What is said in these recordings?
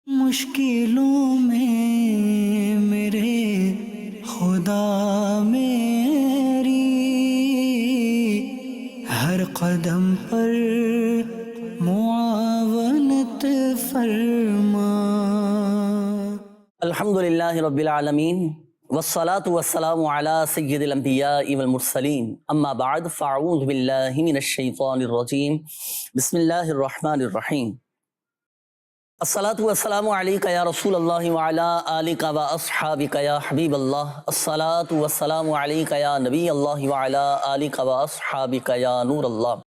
مشکلوں میں میرے خدا میری ہر قدم پر معاونت فرما۔ الحمدللہ رب العالمین والصلاة والسلام علی سید الانبیاء والمرسلین، اما بعد فاعوذ باللہ من الشیطان الرجیم، بسم اللہ الرحمن الرحیم۔ الصلاة والسلام علیکہ یا رسول اللہ وعلی آلکہ و اصحابکہ یا حبیب اللہ، الصلاة والسلام علیکہ یا نبی اللہ وعلی آلکہ و اصحابکہ یا نور اللہ۔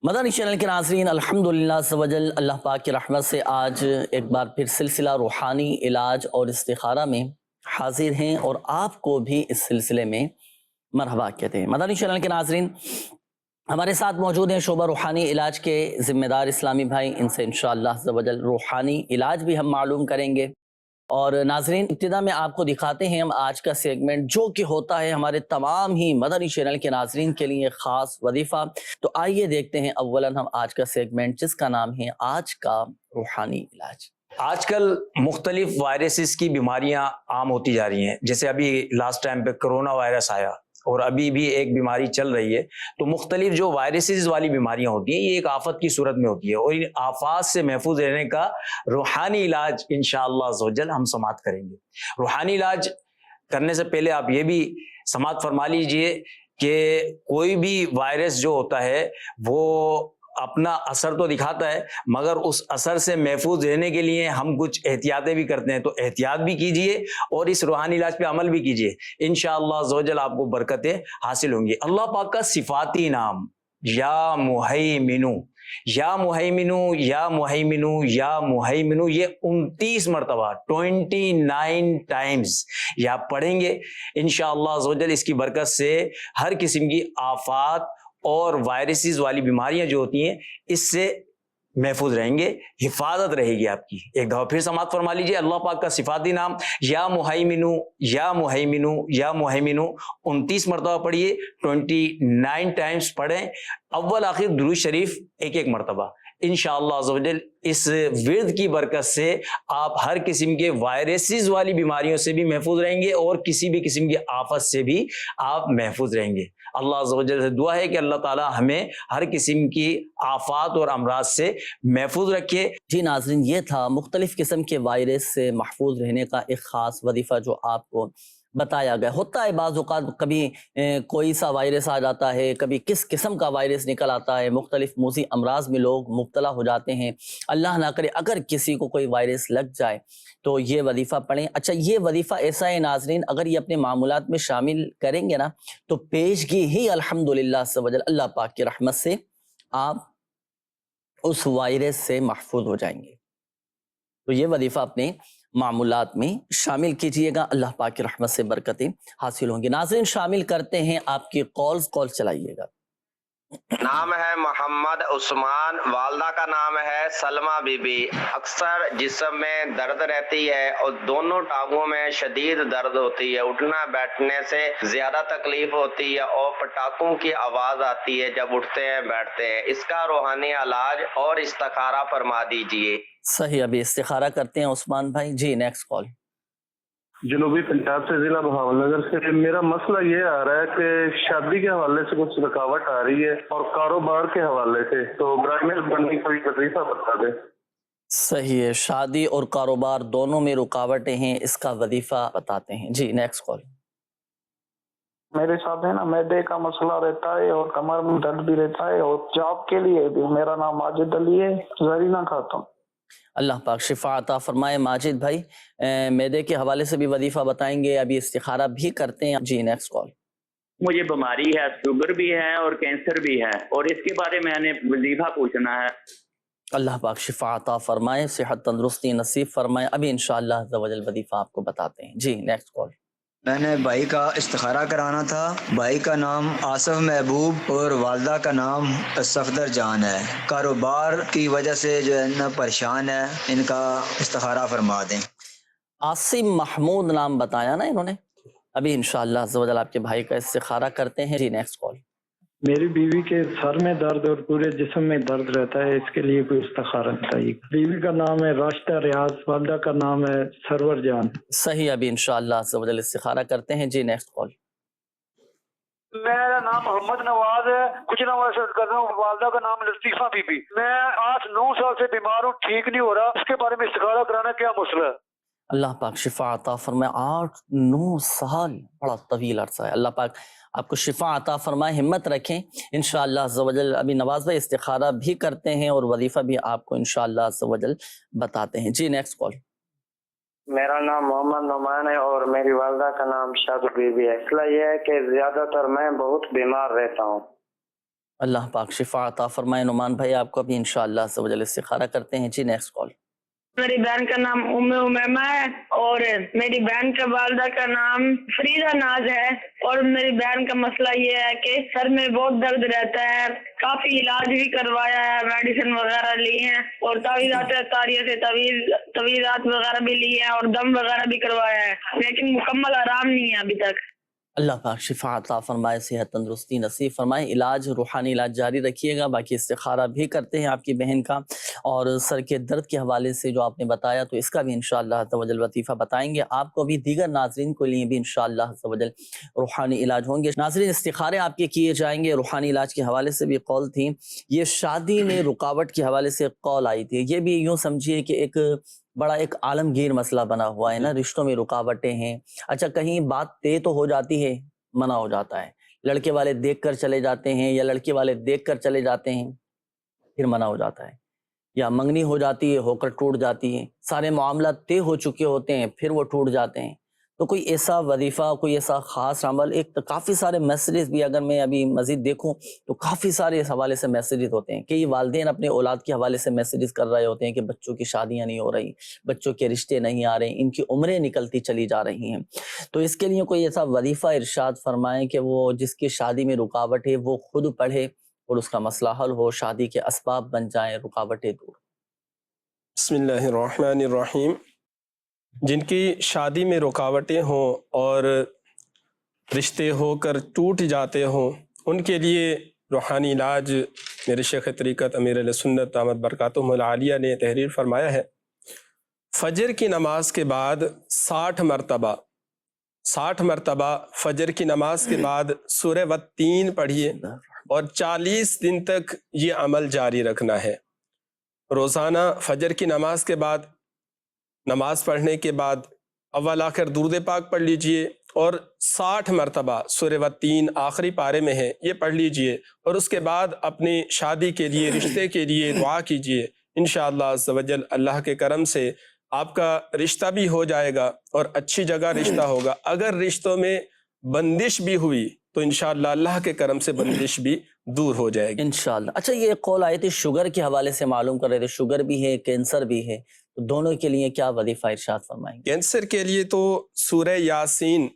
مدنی چینل کے ناظرین، الحمدللہ عز و جل اللہ پاک کی رحمت سے آج ایک بار پھر سلسلہ روحانی علاج اور استخارہ میں حاضر ہیں اور آپ کو بھی اس سلسلے میں مرحبا کہتے ہیں۔ مدنی چینل کے ناظرین، ہمارے ساتھ موجود ہیں شعبہ روحانی علاج کے ذمہ دار اسلامی بھائی، ان سے انشاءاللہ عز و جل روحانی علاج بھی ہم معلوم کریں گے۔ اور ناظرین، ابتدا میں آپ کو دکھاتے ہیں ہم آج کا سیگمنٹ، جو کہ ہوتا ہے ہمارے تمام ہی مدنی چینل کے ناظرین کے لیے خاص وظیفہ۔ تو آئیے دیکھتے ہیں اولاً ہم آج کا سیگمنٹ، جس کا نام ہے آج کا روحانی علاج۔ آج کل مختلف وائرسز کی بیماریاں عام ہوتی جا رہی ہیں، جیسے ابھی لاسٹ ٹائم پہ کرونا وائرس آیا اور ابھی بھی ایک بیماری چل رہی ہے۔ تو مختلف جو وائرسز والی بیماریاں ہوتی ہیں، یہ ایک آفت کی صورت میں ہوتی ہے، اور ان آفات سے محفوظ رہنے کا روحانی علاج انشاءاللہ عز و جل ہم سماعت کریں گے۔ روحانی علاج کرنے سے پہلے آپ یہ بھی سماعت فرما لیجئے کہ کوئی بھی وائرس جو ہوتا ہے وہ اپنا اثر تو دکھاتا ہے، مگر اس اثر سے محفوظ رہنے کے لیے ہم کچھ احتیاطیں بھی کرتے ہیں، تو احتیاط بھی کیجئے اور اس روحانی علاج پہ عمل بھی کیجئے، انشاءاللہ عز و جل آپ کو برکتیں حاصل ہوں گی۔ اللہ پاک کا صفاتی نام یا مہیمنو، یا مہیمنو، یا مہیمنو، یا مہیمنو، یہ 29 مرتبہ 29 ٹائمز یہ آپ پڑھیں گے انشاءاللہ عز و جل۔ اس کی برکت سے ہر قسم کی آفات اور وائرسز والی بیماریاں جو ہوتی ہیں اس سے محفوظ رہیں گے، حفاظت رہے گی آپ کی۔ ایک دفعہ پھر سماعت فرما لیجئے، اللہ پاک کا صفاتی نام یا مہیمنو، یا مہیمنو، یا مہیمنو، 29 مرتبہ پڑھیے، 29 ٹائمز پڑھیں، اول آخر درود شریف ایک مرتبہ۔ انشاءاللہ عز و جل اس ورد کی برکت سے آپ ہر قسم کے وائرسز والی بیماریوں سے بھی محفوظ رہیں گے اور کسی بھی قسم کی آفت سے بھی آپ محفوظ رہیں گے۔ اللہ عز و جل سے دعا ہے کہ اللہ تعالی ہمیں ہر قسم کی آفات اور امراض سے محفوظ رکھے۔ جی ناظرین، یہ تھا مختلف قسم کے وائرس سے محفوظ رہنے کا ایک خاص وظیفہ جو آپ کو بتایا گیا۔ ہوتا ہے بعض اوقات کبھی کوئی سا وائرس آ جاتا ہے، کبھی کس قسم کا وائرس نکل آتا ہے، مختلف موذی امراض میں لوگ مبتلا ہو جاتے ہیں۔ اللہ نہ کرے اگر کسی کو کوئی وائرس لگ جائے تو یہ وظیفہ پڑھیں۔ اچھا، یہ وظیفہ ایسا ہے ناظرین، اگر یہ اپنے معمولات میں شامل کریں گے نا تو پیشگی ہی الحمدللہ عز و جل اللہ پاک کی رحمت سے آپ اس وائرس سے محفوظ ہو جائیں گے۔ تو یہ وظیفہ اپنے معمولات میں شامل کیجئے گا، اللہ پاک کی رحمت سے برکتیں حاصل ہوں گی۔ ناظرین، شامل کرتے ہیں آپ کی کال چلائیے گا۔ نام ہے محمد عثمان، والدہ کا نام ہے سلمہ بی بی۔ اکثر جسم میں درد رہتی ہے اور دونوں ٹانگوں میں شدید درد ہوتی ہے، اٹھنا بیٹھنے سے زیادہ تکلیف ہوتی ہے اور پٹاخوں کی آواز آتی ہے جب اٹھتے ہیں بیٹھتے ہیں۔ اس کا روحانی علاج اور استخارہ فرما دیجئے۔ صحیح، ابھی استخارہ کرتے ہیں عثمان بھائی۔ جی نیکسٹ کال۔ جنوبی پنجاب سے ضلع بہاول نگر سے میرا مسئلہ یہ آ رہا ہے کہ شادی کے حوالے سے کچھ رکاوٹ آ رہی ہے اور کاروبار کے حوالے سے، تو برائے مہربانی کوئی وظیفہ بتا دیں۔ صحیح ہے، شادی اور کاروبار دونوں میں رکاوٹیں ہیں، اس کا وظیفہ بتاتے ہیں۔ جی نیکسٹ کال۔ میرے ساتھ ہے نا معدے کا مسئلہ رہتا ہے اور کمر میں درد بھی رہتا ہے اور جاب کے لیے بھی۔ میرا نام ماجد علی ہے، زرینہ خاتون۔ اللہ پاک شفا عطا فرمائے۔ ماجد بھائی، معدے کے حوالے سے بھی وظیفہ بتائیں گے، ابھی استخارہ بھی کرتے ہیں۔ جی نیکسٹ کال۔ مجھے بیماری ہے، شوگر بھی ہے اور کینسر بھی ہے، اور اس کے بارے میں نے وظیفہ پوچھنا ہے۔ اللہ پاک شفا عطا فرمائے، صحت تندرستی نصیب فرمائے۔ ابھی انشاءاللہ عز و جل وظیفہ آپ کو بتاتے ہیں۔ جی نیکسٹ کال۔ میں نے بھائی کا استخارہ کرانا تھا۔ بھائی کا نام آصف محبوب اور والدہ کا نام صفدر جان ہے۔ کاروبار کی وجہ سے جو ہے نا پریشان ہے، ان کا استخارہ فرما دیں۔ عاصم محمود نام بتایا نا انہوں نے۔ ابھی انشاءاللہ عز و جل آپ کے بھائی کا استخارہ کرتے ہیں۔ جی نیکسٹ کال۔ میری بیوی کے سر میں درد اور پورے جسم میں درد رہتا ہے، اس کے لیے کوئی استخارہ بتائیے۔ بیوی کا نام ہے راشدہ ریاض، والدہ کا نام ہے سرور جان۔ صحیح، ابھی انشاءاللہ عز و جل استخارہ کرتے ہیں۔ جی نیکسٹ کال۔ میرا نام محمد نواز ہے، کچھ نواز سے کر رہا ہوں، والدہ کا نام لطیفہ بی بی۔ میں 8-9 سال سے بیمار ہوں، ٹھیک نہیں ہو رہا، اس کے بارے میں استخارہ کرانا کیا مسئلہ ہے؟ اللہ پاک شفا عطا فرمائے۔ 8-9 سال بڑا طویل عرصہ ہے، اللہ پاک آپ کو شفا عطا فرمائے، ہمت رکھیں انشاءاللہ عز و جل۔ ابھی نواز بھائی استخارہ بھی کرتے ہیں اور وظیفہ بھی آپ کو انشاءاللہ عز و جل بتاتے ہیں۔ جی نیکسٹ کال۔ میرا نام محمد نعمان ہے اور میری والدہ کا نام شاد بی بی ہے۔ مسئلہ یہ ہے کہ زیادہ تر میں بہت بیمار رہتا ہوں۔ اللہ پاک شفا عطا فرمائے۔ نعمان بھائی آپ کو بھی انشاءاللہ عز و جل استخارہ کرتے ہیں۔ جی نیکسٹ کال۔ میری بہن کا نام ام امیمہ ہے اور میری بہن کا والدہ کا نام فریدہ ناز ہے، اور میری بہن کا مسئلہ یہ ہے کہ سر میں بہت درد رہتا ہے، کافی علاج بھی کروایا ہے، میڈیسن وغیرہ لی ہیں اور تعویذات طاریہ سے تعویذات وغیرہ بھی لی ہیں اور دم وغیرہ بھی کروایا ہے، لیکن مکمل آرام نہیں ہے ابھی تک۔ اللہ پاک شفا عطا فرمائے، صحت تندرستی نصیب فرمائے۔ علاج روحانی علاج جاری رکھیے گا، باقی استخارہ بھی کرتے ہیں آپ کی بہن کا، اور سر کے درد کے حوالے سے جو آپ نے بتایا تو اس کا بھی انشاءاللہ عز و جل وظیفہ بتائیں گے آپ کو بھی، دیگر ناظرین کو لیے بھی انشاءاللہ عز و جل روحانی علاج ہوں گے۔ ناظرین استخارے آپ کے کیے جائیں گے، روحانی علاج کے حوالے سے بھی قول تھی، یہ شادی میں رکاوٹ کے حوالے سے قول آئی تھی، یہ بھی یوں سمجھیے کہ ایک عالمگیر مسئلہ بنا ہوا ہے نا، رشتوں میں رکاوٹیں ہیں۔ اچھا کہیں بات طے تو ہو جاتی ہے، منع ہو جاتا ہے، لڑکے والے دیکھ کر چلے جاتے ہیں یا لڑکے والے دیکھ کر چلے جاتے ہیں، پھر منع ہو جاتا ہے، یا منگنی ہو جاتی ہے، ہو کر ٹوٹ جاتی ہے، سارے معاملات طے ہو چکے ہوتے ہیں پھر وہ ٹوٹ جاتے ہیں۔ تو کوئی ایسا وظیفہ، کوئی ایسا خاص عمل، ایک تو کافی سارے میسیجز بھی اگر میں ابھی مزید دیکھوں تو کافی سارے اس حوالے سے میسیجز ہوتے ہیں کہ یہ والدین اپنے اولاد کے حوالے سے میسیجز کر رہے ہوتے ہیں کہ بچوں کی شادیاں نہیں ہو رہی، بچوں کے رشتے نہیں آ رہے، ان کی عمریں نکلتی چلی جا رہی ہیں۔ تو اس کے لیے کوئی ایسا وظیفہ ارشاد فرمائیں کہ وہ جس کی شادی میں رکاوٹ ہے وہ خود پڑھے اور اس کا مسئلہ حل ہو، شادی کے اسباب بن جائیں، رکاوٹیں دور۔ بسم اللہ الرحمن الرحیم۔ جن کی شادی میں رکاوٹیں ہوں اور رشتے ہو کر ٹوٹ جاتے ہوں، ان کے لیے روحانی علاج میرے شیخ طریقت امیر اہل سنت دامت برکاتہم العالیہ نے تحریر فرمایا ہے۔ فجر کی نماز کے بعد 60 مرتبہ فجر کی نماز کے بعد سورہ والتین پڑھیے اور 40 دن تک یہ عمل جاری رکھنا ہے۔ روزانہ فجر کی نماز کے بعد، نماز پڑھنے کے بعد اول آخر درود پاک پڑھ لیجئے اور 60 مرتبہ سورہ والتین آخری پارے میں ہے یہ پڑھ لیجئے، اور اس کے بعد اپنی شادی کے لیے، رشتے کے لیے دعا کیجئے۔ انشاءاللہ عز و جل اللہ کے کرم سے آپ کا رشتہ بھی ہو جائے گا اور اچھی جگہ رشتہ ہوگا۔ اگر رشتوں میں بندش بھی ہوئی تو انشاءاللہ اللہ کے کرم سے بندش بھی دور ہو جائے گی انشاءاللہ۔ اچھا یہ قول آئے تھے شوگر کے حوالے سے معلوم کر رہے تھے، شوگر بھی ہے، کینسر بھی ہے، تو دونوں کے لیے کیا وظیفہ ارشاد فرمائیں گے؟ کینسر کے لیے تو سورہ یاسین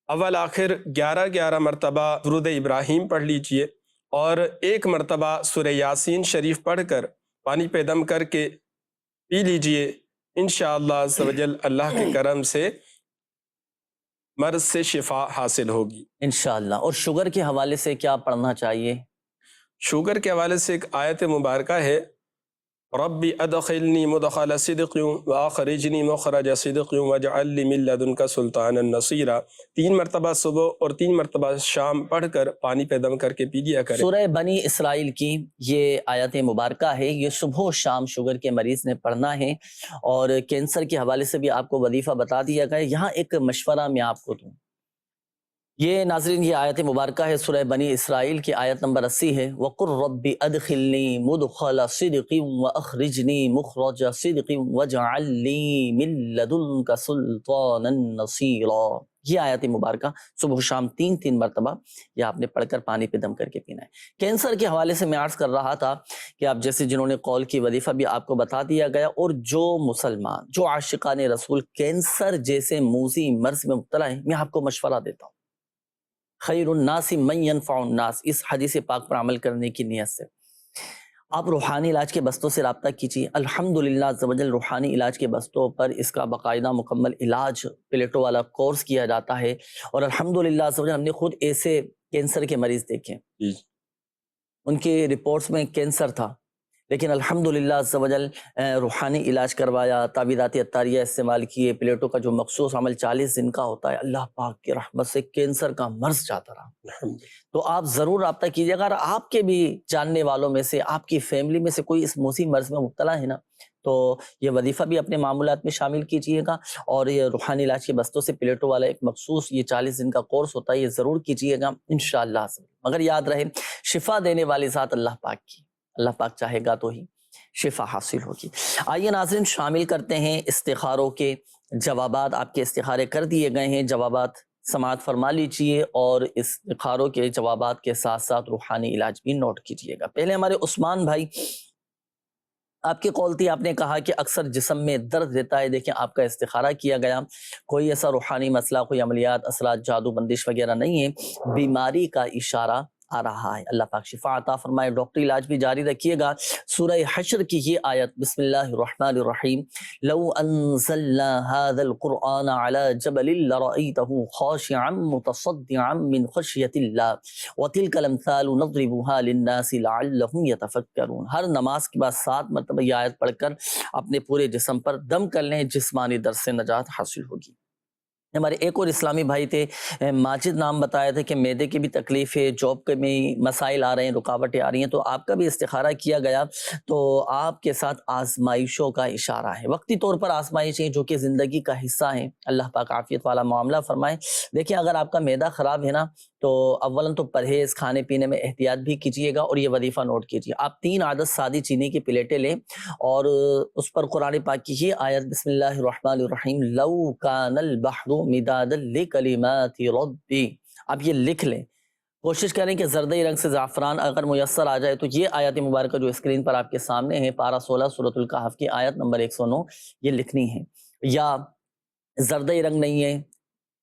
اول آخر 11 مرتبہ درود ابراہیم پڑھ لیجئے اور 1 مرتبہ سورہ یاسین شریف پڑھ کر پانی پہ دم کر کے پی لیجئے۔ انشاءاللہ عز و جل اللہ کے کرم سے مرض سے شفا حاصل ہوگی انشاءاللہ۔ اور شوگر کے حوالے سے کیا پڑھنا چاہیے؟ شوگر کے حوالے سے ایک آیت مبارکہ ہے، ربی ادخلنی مدخل صدق واخرجنی مخرج صدق واجعل لی من لدنک سلطانا نصیرا۔ 3 مرتبہ صبح اور 3 مرتبہ شام پڑھ کر پانی پہ دم کر کے پی لیا کریں۔ سورہ بنی اسرائیل کی یہ آیت مبارکہ ہے، یہ صبح و شام شوگر کے مریض نے پڑھنا ہے، اور کینسر کے حوالے سے بھی آپ کو وظیفہ بتا دیا گیا۔ یہاں ایک مشورہ میں آپ کو دوں، یہ ناظرین یہ آیت مبارکہ ہے سورہ بنی اسرائیل کی آیت نمبر 80 ہے، وَقُلْ رَبِّ أَدْخِلْنِي مُدْخَلَ صِدْقٍ وَأَخْرِجْنِي مُخْرَجَ صِدْقٍ وَاجْعَلْ لِي مِن لَّدُنْكَ سُلْطَانًا نَصِيرًا۔ یہ آیت مبارکہ صبح و شام 3 مرتبہ یہ آپ نے پڑھ کر پانی پہ دم کر کے پینا ہے۔ کینسر کے حوالے سے میں عرض کر رہا تھا کہ آپ جیسے جنہوں نے قول کی وظیفہ بھی آپ کو بتا دیا گیا، اور جو مسلمان، جو عاشقان رسول کینسر جیسے موذی مرض میں مبتلا ہے، میں آپ کو مشورہ دیتا ہوں، خیر الناس من ينفع الناس، اس حدیث پاک پر عمل کرنے کی نیت سے آپ روحانی علاج کے بستوں سے رابطہ کیجیے۔ الحمدللہ عز و جل روحانی علاج کے بستوں پر اس کا باقاعدہ مکمل علاج پلیٹو والا کورس کیا جاتا ہے، اور الحمدللہ عز و جل ہم نے خود ایسے کینسر کے مریض دیکھے ان کی رپورٹس میں کینسر تھا، لیکن الحمدللہ عز و جل روحانی علاج کروایا، تعویذات عطاریہ استعمال کیے، پلیٹوں کا جو مخصوص عمل 40 دن کا ہوتا ہے، اللہ پاک کی رحمت سے کینسر کا مرض جاتا رہا۔ تو آپ ضرور رابطہ کیجیے گا، اگر آپ کے بھی جاننے والوں میں سے، آپ کی فیملی میں سے کوئی اس موذی مرض میں مبتلا ہے نا، تو یہ وظیفہ بھی اپنے معمولات میں شامل کیجیے گا، اور یہ روحانی علاج کے بستوں سے پلیٹوں والا ایک مخصوص یہ 40 دن کا کورس ہوتا ہے، یہ ضرور کیجیے گا انشاءاللہ۔ مگر یاد رہے شفا دینے والی ذات اللہ پاک کی، اللہ پاک چاہے گا تو ہی شفا حاصل ہوگی۔ آئیے ناظرین شامل کرتے ہیں استخاروں کے جوابات۔ آپ کے استخارے کر دیے گئے ہیں، جوابات سماعت فرما لیجئے، اور استخاروں کے جوابات کے ساتھ ساتھ روحانی علاج بھی نوٹ کیجئے گا۔ پہلے ہمارے عثمان بھائی، آپ کی قول تھی، آپ نے کہا کہ اکثر جسم میں درد رہتا ہے۔ دیکھیں آپ کا استخارہ کیا گیا، کوئی ایسا روحانی مسئلہ، کوئی عملیات، اثرات، جادو بندش وغیرہ نہیں ہے، بیماری کا اشارہ آ رہا ہے۔ اللہ پاک شفا عطا فرمائے، ڈاکٹری علاج بھی جاری رکھیے گا۔ سورہ حشر کی یہ آیت، بسم اللہ الرحمن الرحیم، لو انزلنا هذا القرآن على جبل لرأيته خاشعا متصدعا من خشیۃ اللہ وتلك الامثال نضربها للناس لعلهم يتفکرون۔ ہر نماز کے بعد 7 مرتبہ یہ آیت پڑھ کر اپنے پورے جسم پر دم کر لیں، جسمانی درد سے نجات حاصل ہوگی۔ ہمارے ایک اور اسلامی بھائی تھے، ماجد نام بتایا تھا کہ معدے کی بھی تکلیف ہے، جاب کے میں مسائل آ رہے ہیں، رکاوٹیں آ رہی ہیں، تو آپ کا بھی استخارہ کیا گیا، تو آپ کے ساتھ آزمائشوں کا اشارہ ہے، وقتی طور پر آزمائشیں جو کہ زندگی کا حصہ ہیں۔ اللہ پاک عافیت والا معاملہ فرمائے۔ دیکھیں اگر آپ کا معدہ خراب ہے نا، تو اولاً تو پرہیز، کھانے پینے میں احتیاط بھی کیجیے گا، اور یہ وظیفہ نوٹ کیجیے۔ آپ 3 عدد سادی چینی کی پلیٹیں لیں، اور اس پر قرآن پاک کی یہ آیت، بسم اللہ الرحمن الرحیم، لو کان البحر مدادا لکلمات ربی، آپ یہ لکھ لیں۔ کوشش کریں کہ زردئی رنگ سے زعفران اگر میسر آ جائے تو یہ آیت مبارکہ جو اسکرین پر آپ کے سامنے ہے، پارہ 16 سورۃ الکہف کی آیت نمبر 109، یہ لکھنی ہے۔ یا زردئی رنگ نہیں ہے،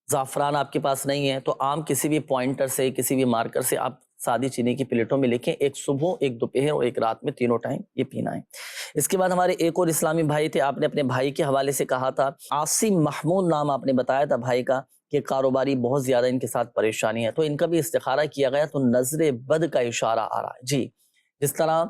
زعفران آپ کے پاس نہیں ہے، تو عام کسی بھی پوائنٹر سے، کسی بھی مارکر سے آپ سادی چینی کی پلیٹوں میں لکھیں، ایک صبح، ایک دوپہر اور ایک رات میں، تینوں ٹائم یہ پینا ہے۔ اس کے بعد ہمارے ایک اور اسلامی بھائی تھے، آپ نے اپنے بھائی کے حوالے سے کہا تھا، عاصم محمود نام آپ نے بتایا تھا بھائی کا، کہ کاروباری بہت زیادہ ان کے ساتھ پریشانی ہے، تو ان کا بھی استخارہ کیا گیا، تو نظر بد کا اشارہ آ رہا ہے۔ جی، جس طرح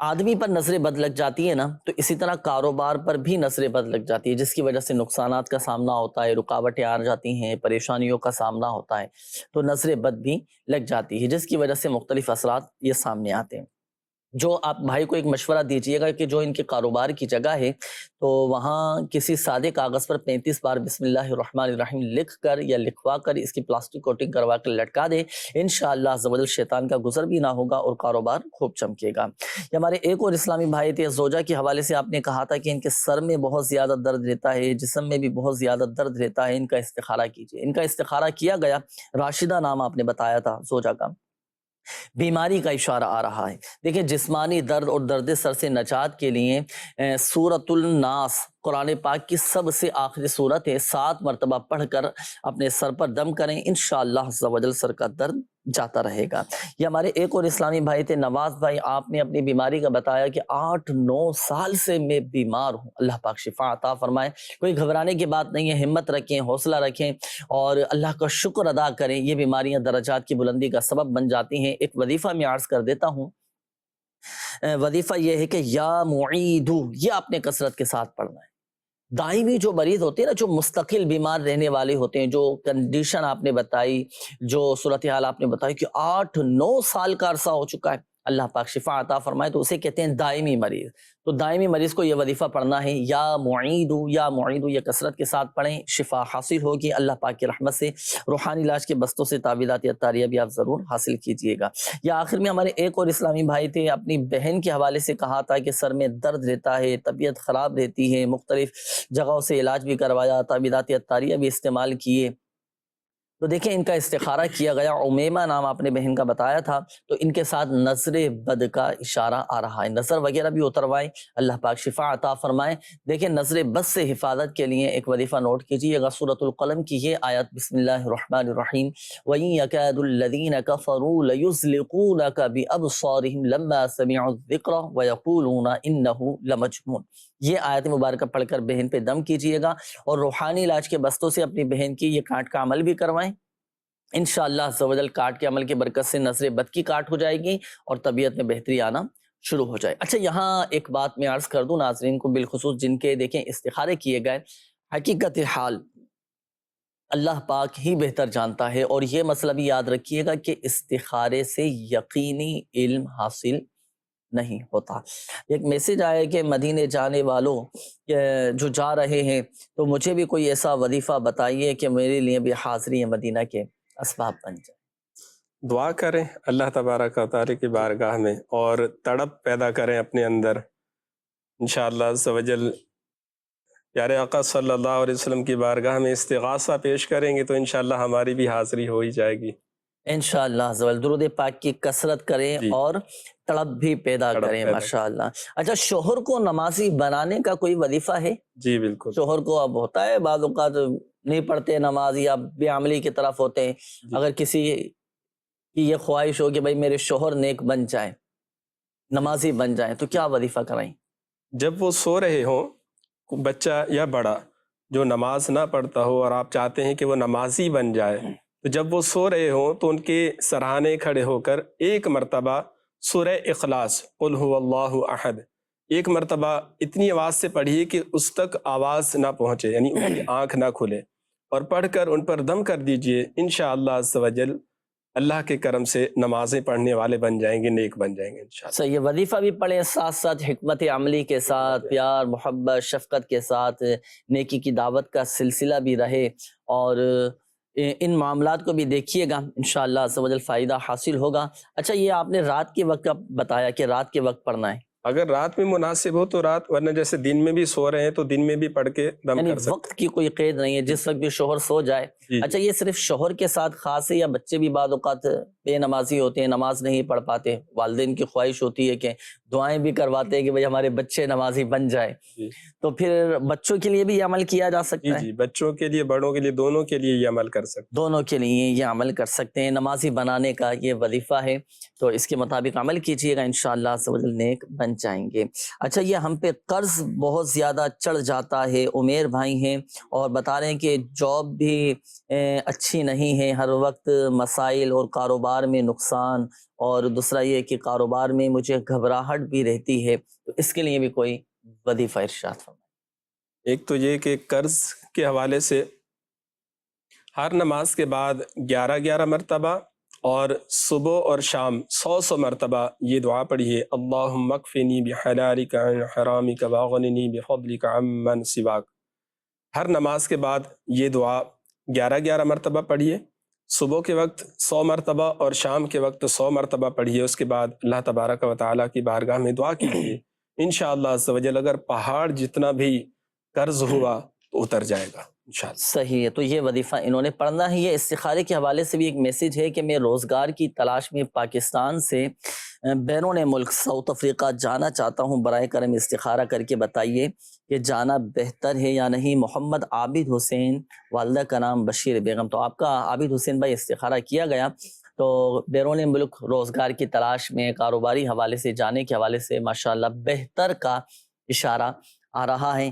آدمی پر نظر بد لگ جاتی ہے نا، تو اسی طرح کاروبار پر بھی نظر بد لگ جاتی ہے، جس کی وجہ سے نقصانات کا سامنا ہوتا ہے، رکاوٹیں آ جاتی ہیں، پریشانیوں کا سامنا ہوتا ہے، تو نظر بد بھی لگ جاتی ہے، جس کی وجہ سے مختلف اثرات یہ سامنے آتے ہیں۔ جو آپ بھائی کو ایک مشورہ دیجیے گا کہ جو ان کے کاروبار کی جگہ ہے، تو وہاں کسی سادے کاغذ پر 35 بار بسم اللہ الرحمن الرحیم لکھ کر یا لکھوا کر اس کی پلاسٹک کوٹنگ کروا کر لٹکا دے، انشاءاللہ عز و جل شیطان کا گزر بھی نہ ہوگا اور کاروبار خوب چمکے گا۔ یہ ہمارے ایک اور اسلامی بھائی تھے، زوجہ کے حوالے سے آپ نے کہا تھا کہ ان کے سر میں بہت زیادہ درد رہتا ہے، جسم میں بھی بہت زیادہ درد رہتا ہے، ان کا استخارہ کیجیے۔ ان کا استخارہ کیا گیا، راشدہ نام آپ نے بتایا تھا زوجہ کا، بیماری کا اشارہ آ رہا ہے۔ دیکھیں جسمانی درد اور درد سر سے نجات کے لیے سورۃ الناس قرآن پاک کی سب سے آخری صورت ہے، 7 مرتبہ پڑھ کر اپنے سر پر دم کریں، انشاءاللہ عز و جل سر کا درد جاتا رہے گا۔ یہ ہمارے ایک اور اسلامی بھائی تھے نواز بھائی، آپ نے اپنی بیماری کا بتایا کہ 8-9 سال سے میں بیمار ہوں، اللہ پاک شفا عطا فرمائے۔ کوئی گھبرانے کی بات نہیں ہے، ہمت رکھیں، حوصلہ رکھیں اور اللہ کا شکر ادا کریں۔ یہ بیماریاں درجات کی بلندی کا سبب بن جاتی ہیں۔ ایک وظیفہ میں عرض کر دیتا ہوں، وظیفہ یہ ہے کہ یا معیدو، یہ آپ نے کثرت کے ساتھ پڑھنا ہے۔ دائمی جو مریض ہوتے ہیں نا، جو مستقل بیمار رہنے والے ہوتے ہیں، جو کنڈیشن آپ نے بتائی، جو صورتحال آپ نے بتائی کہ 8-9 سال کا عرصہ ہو چکا ہے، اللہ پاک شفا عطا فرمائے، تو اسے کہتے ہیں دائمی مریض۔ تو دائمی مریض کو یہ وظیفہ پڑھنا ہے، یا معیدو یا معیدو، یہ کثرت کے ساتھ پڑھیں، شفا حاصل ہوگی اللہ پاک کی رحمت سے۔ روحانی علاج کے بستوں سے تعویذات عطاریہ بھی آپ ضرور حاصل کیجئے گا۔ یا آخر میں ہمارے ایک اور اسلامی بھائی تھے، اپنی بہن کے حوالے سے کہا تھا کہ سر میں درد رہتا ہے، طبیعت خراب رہتی ہے، مختلف جگہوں سے علاج بھی کروایا، تعویذات عطاریہ بھی استعمال کیے، تو دیکھیں ان کا استخارہ کیا گیا، عمیمہ نام آپ نے بہن کا بتایا تھا، تو ان کے ساتھ نظر بد کا اشارہ آ رہا ہے، نظر وغیرہ بھی اتروائیں، اللہ پاک شفا عطا فرمائے۔ دیکھیں نظر بد سے حفاظت کے لیے ایک وظیفہ نوٹ کیجیے گا، سورۃ القلم کی یہ آیت، بسم اللہ الرحمن الرحیم، وَإِن يَكَادُ الَّذِينَ كَفَرُوا لَيُزْلِقُونَكَ بِأَبْصَارِهِمْ لَمَّا سَمِعُوا الذِّكْرَ وَيَقُولُونَ إِنَّهُ لَمَجْنُونٌ۔ یہ آیت مبارکہ پڑھ کر بہن پہ دم کیجیے گا، اور روحانی علاج کے بستوں سے اپنی بہن کی یہ کانٹ کا عمل بھی کروائیں، انشاءاللہ عز و جل کاٹ کے عمل کی برکت سے نظر بد کی کاٹ ہو جائے گی اور طبیعت میں بہتری آنا شروع ہو جائے۔ اچھا یہاں ایک بات میں عرض کر دوں ناظرین کو، بالخصوص جن کے دیکھیں استخارے کیے گئے، حقیقت حال اللہ پاک ہی بہتر جانتا ہے، اور یہ مسئلہ بھی یاد رکھیے گا کہ استخارے سے یقینی علم حاصل نہیں ہوتا۔ ایک میسج آیا کہ مدینے جانے والوں جو جا رہے ہیں تو مجھے بھی کوئی ایسا وظیفہ بتائیے کہ میرے لیے بھی حاضری مدینہ کے اسباب بن جائے۔ دعا کریں اللہ تبارک و تعالی کی بارگاہ میں اور تڑپ پیدا کریں اپنے اندر، انشاءاللہ عز و جل پیارے آقا صلی اللہ علیہ وسلم کی بارگاہ میں استغاثہ پیش کریں گے تو انشاءاللہ ہماری بھی حاضری ہو ہی جائے گی انشاءاللہ عز و جل درود پاک کی کثرت کریں جی۔ اور تڑپ بھی پیدا کریں ماشاءاللہ۔ اچھا شوہر کو نمازی بنانے کا کوئی وظیفہ ہے؟ جی بالکل۔ شوہر کو اب ہوتا ہے بعض اوقات نہیں پڑھتے نماز یا بے عملی کی طرف ہوتے ہیں، اگر کسی کی یہ خواہش ہو کہ بھائی میرے شوہر نیک بن جائیں، نمازی بن جائیں، تو کیا وظیفہ کرائیں؟ جب وہ سو رہے ہوں، بچہ یا بڑا جو نماز نہ پڑھتا ہو اور آپ چاہتے ہیں کہ وہ نمازی بن جائے، تو جب وہ سو رہے ہوں تو ان کے سرہانے کھڑے ہو کر ایک مرتبہ سورہ اخلاص قل هو اللہ احد ایک مرتبہ اتنی آواز سے پڑھیے کہ اس تک آواز نہ پہنچے، یعنی ان کی آنکھ نہ کھلے، اور پڑھ کر ان پر دم کر دیجئے، انشاءاللہ عز و جل اللہ کے کرم سے نمازیں پڑھنے والے بن جائیں گے، نیک بن جائیں گے انشاءاللہ۔ صحیح، وظیفہ بھی پڑھیں، ساتھ ساتھ حکمت عملی کے ساتھ، پیار محبت شفقت کے ساتھ نیکی کی دعوت کا سلسلہ بھی رہے، اور ان معاملات کو بھی دیکھیے گا، انشاءاللہ عز و جل فائدہ حاصل ہوگا۔ اچھا یہ آپ نے رات کے وقت بتایا کہ رات کے وقت پڑھنا ہے، اگر رات میں مناسب ہو تو رات، ورنہ جیسے دن میں بھی سو رہے ہیں تو دن میں بھی پڑھ کے دم یعنی کر سکتے وقت کی کوئی قید نہیں ہے، جس وقت بھی شوہر سو جائے۔ جی۔ اچھا یہ صرف شوہر کے ساتھ خاص ہے یا بچے بھی بعض اوقات بے نمازی ہوتے ہیں، نماز نہیں پڑھ پاتے، والدین کی خواہش ہوتی ہے کہ دعائیں بھی کرواتے ہیں کہ بھئی ہمارے بچے نمازی بن جائے، جی۔ تو پھر بچوں کے لیے بھی یہ عمل کیا جا سکتا ہے؟ جی بچوں کے لیے بڑوں کے لیے دونوں کے لیے یہ عمل کر سکتے دونوں کے لیے یہ عمل کر سکتے ہیں، نمازی بنانے کا یہ وظیفہ ہے، تو اس کے مطابق عمل کیجئے گا، انشاءاللہ عز و جل نیک بن جائیں گے۔ اچھا یہ ہم پہ قرض بہت زیادہ چڑھ جاتا ہے، عمیر بھائی ہیں اور بتا رہے ہیں کہ جاب بھی اچھی نہیں ہے، ہر وقت مسائل اور کاروبار میں نقصان، اور دوسرا یہ کہ کاروبار میں مجھے گھبراہٹ بھی رہتی ہے، تو اس کے لیے بھی کوئی وظیفہ ارشاد فرمائیں۔ ایک تو یہ کہ قرض کے حوالے سے ہر نماز کے بعد 11 مرتبہ اور صبح اور شام 100 مرتبہ یہ دعا پڑھیے، اللہم اکفنی بحلالک عن حرامک واغننی بفضلک عمن سواک۔ ہر نماز کے بعد یہ دعا 11 مرتبہ پڑھیے، صبح کے وقت 100 مرتبہ اور شام کے وقت 100 مرتبہ پڑھیے، اس کے بعد اللہ تبارک و تعالیٰ کی بارگاہ میں دعا کیجیے، انشاءاللہ عز و جل اگر پہاڑ جتنا بھی قرض ہوا تو اتر جائے گا انشاءاللہ۔ صحیح ہے، تو یہ وظیفہ انہوں نے پڑھنا ہے۔ یہ استخارے کے حوالے سے بھی ایک میسیج ہے کہ میں روزگار کی تلاش میں پاکستان سے بیرون ملک ساؤتھ افریقہ جانا چاہتا ہوں، برائے کرم استخارہ کر کے بتائیے کہ جانا بہتر ہے یا نہیں۔ محمد عابد حسین، والدہ کا نام بشیر بیگم۔ تو آپ کا عابد حسین بھائی استخارہ کیا گیا، تو بیرون ملک روزگار کی تلاش میں کاروباری حوالے سے جانے کے حوالے سے ماشاءاللہ بہتر کا اشارہ آ رہا ہے۔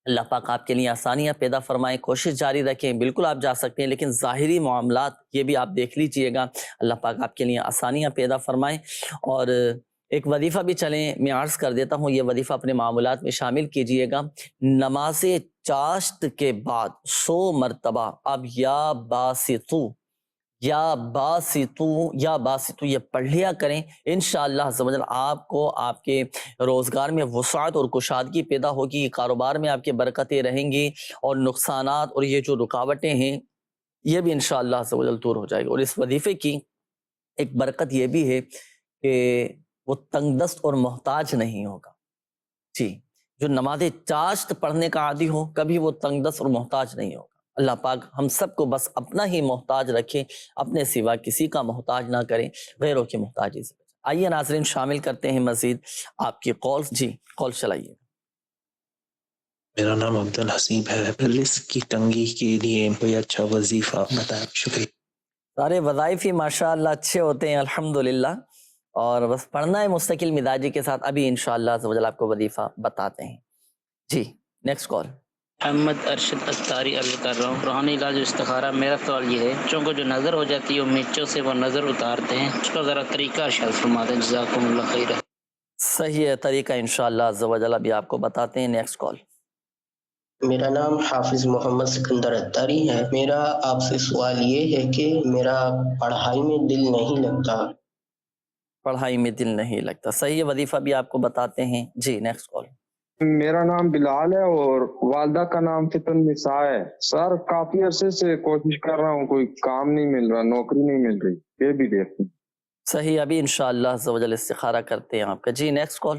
اللہ پاک آپ کے لیے آسانیاں پیدا فرمائیں، کوشش جاری رکھیں، بالکل آپ جا سکتے ہیں، لیکن ظاہری معاملات یہ بھی آپ دیکھ لیجئے گا، اللہ پاک آپ کے لیے آسانیاں پیدا فرمائیں۔ اور ایک وظیفہ بھی چلیں میں عرض کر دیتا ہوں، یہ وظیفہ اپنے معمولات میں شامل کیجئے گا۔ نماز چاشت کے بعد 100 مرتبہ اب یا باسطو یہ پڑھ لیا کریں، انشاءاللہ عز و جل آپ کو آپ کے روزگار میں وسعت اور کشادگی پیدا ہوگی، کاروبار میں آپ کے برکتیں رہیں گی، اور نقصانات اور یہ جو رکاوٹیں ہیں یہ بھی انشاءاللہ عز و جل دور ہو جائے گی۔ اور اس وظیفے کی ایک برکت یہ بھی ہے کہ وہ تنگ دست اور محتاج نہیں ہوگا۔ جی، جو نماز چاشت پڑھنے کا عادی ہو کبھی وہ تنگ دست اور محتاج نہیں ہوگا۔ اللہ پاک ہم سب کو بس اپنا ہی محتاج رکھے، اپنے سوا کسی کا محتاج نہ کرے، غیروں کی محتاجی سے بچے۔ آئیے ناظرین شامل کرتے ہیں مزید آپ کی کالز۔ جی کال چلائیے۔ میرا نام عبد الحسیب ہے، رزق کی تنگی کے لیے کوئی اچھا وظیفہ بتائیں، شکریہ۔ سارے وظائف ہی ماشاءاللہ اچھے ہوتے ہیں الحمدللہ، اور بس پڑھنا ہے مستقل مزاجی کے ساتھ۔ ابھی انشاءاللہ عز و جل آپ کو وظیفہ بتاتے ہیں۔ جی نیکسٹ کال۔ محمد ارشد اتاری عرض کر رہا ہوں، روحانی علاج و استخارہ۔ میرا سوال یہ ہے، بچوں کو جو نظر ہو جاتی ہے وہ مرچوں سے وہ نظر اتارتے ہیں، اس کا ذرا طریقہ ارشاد فرما دیں، جزاکم اللہ خیر۔ صحیح ہے طریقہ انشاءاللہ عز و جل ابھی آپ کو بتاتے ہیں۔ Next call. میرا نام حافظ محمد سکندر اتاری ہے۔ میرا آپ سے سوال یہ ہے کہ میرا پڑھائی میں دل نہیں لگتا۔ پڑھائی میں دل نہیں لگتا، صحیح ہے، وظیفہ بھی آپ کو بتاتے ہیں۔ جی نیکسٹ کال۔ میرا نام بلال ہے اور والدہ کا نام فتن نساء ہے۔ سر کافی عرصے سے کوشش کر رہا ہوں، کوئی کام نہیں مل رہا، نوکری نہیں مل رہی، یہ بھی دیکھیں۔ صحیح، ابھی انشاءاللہ عز و جل استخارہ کرتے ہیں آپ کا۔ جی نیکسٹ کال۔